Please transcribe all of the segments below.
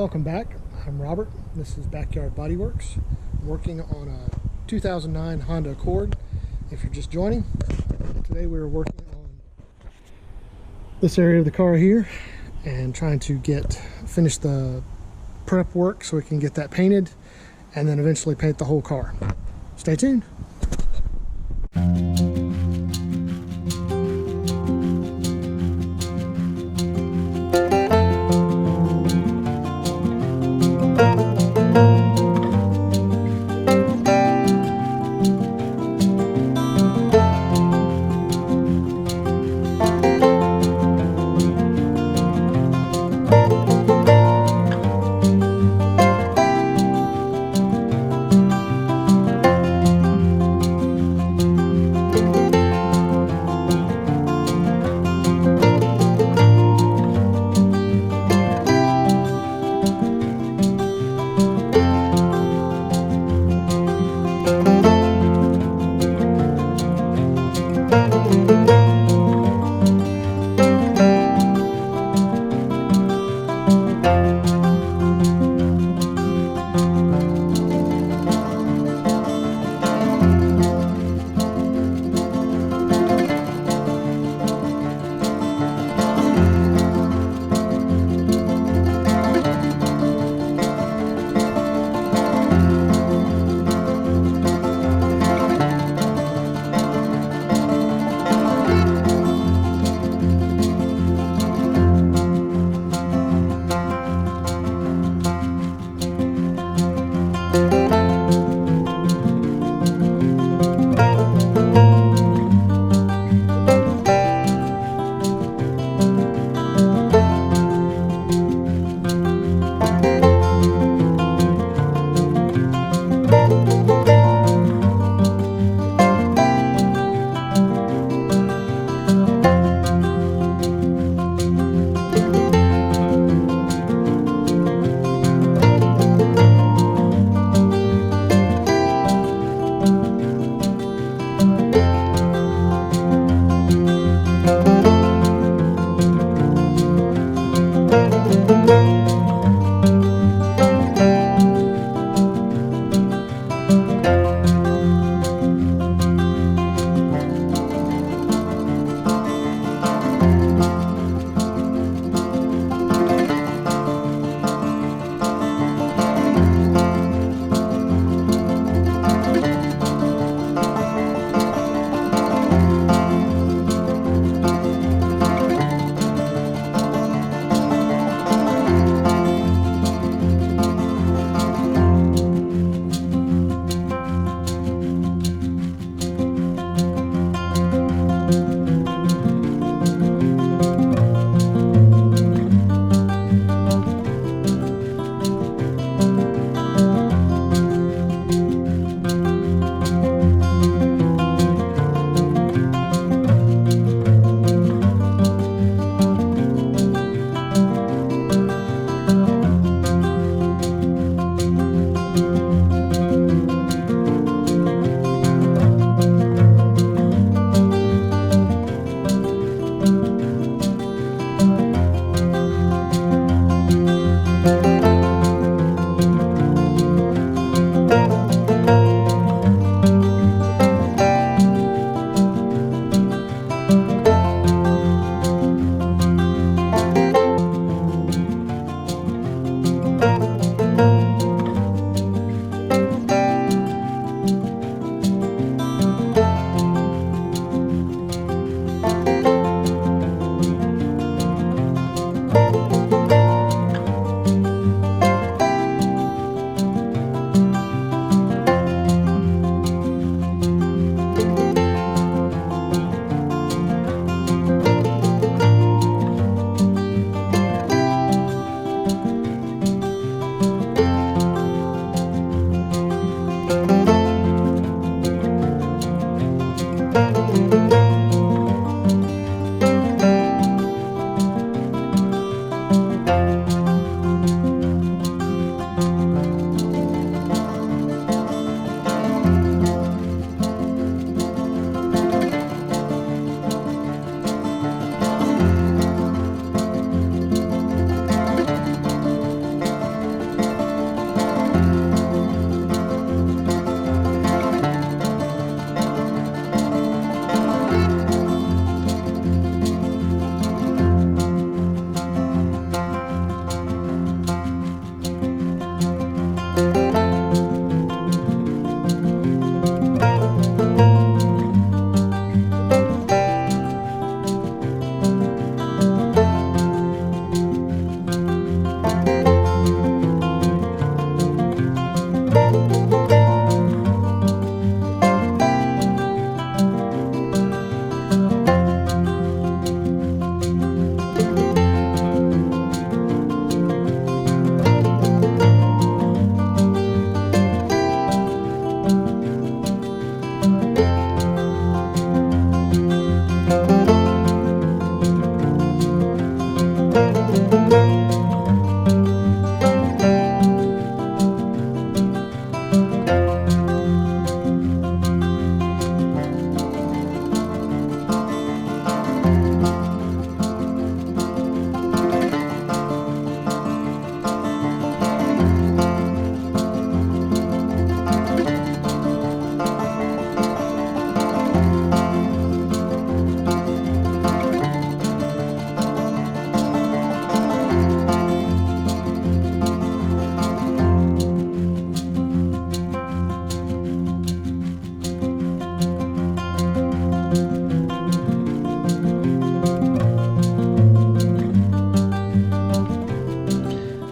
Welcome back. I'm Robert. This is Backyard Bodyworks. I'm working on a 2009 Honda Accord. If you're just joining, today we're working on this area of the car here and trying to finish the prep work so we can get that painted and then eventually paint the whole car. Stay tuned.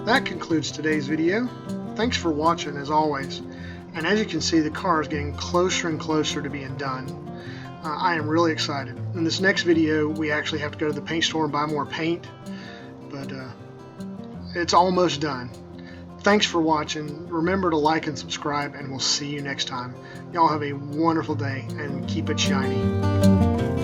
that concludes today's video. Thanks for watching as always. And as you can see, the car is getting closer and closer to being done. I am really excited. In this next video, we actually have to go to the paint store and buy more paint, but it's almost done. Thanks for watching. Remember to like and subscribe, and we'll see you next time. Y'all have a wonderful day and keep it shiny.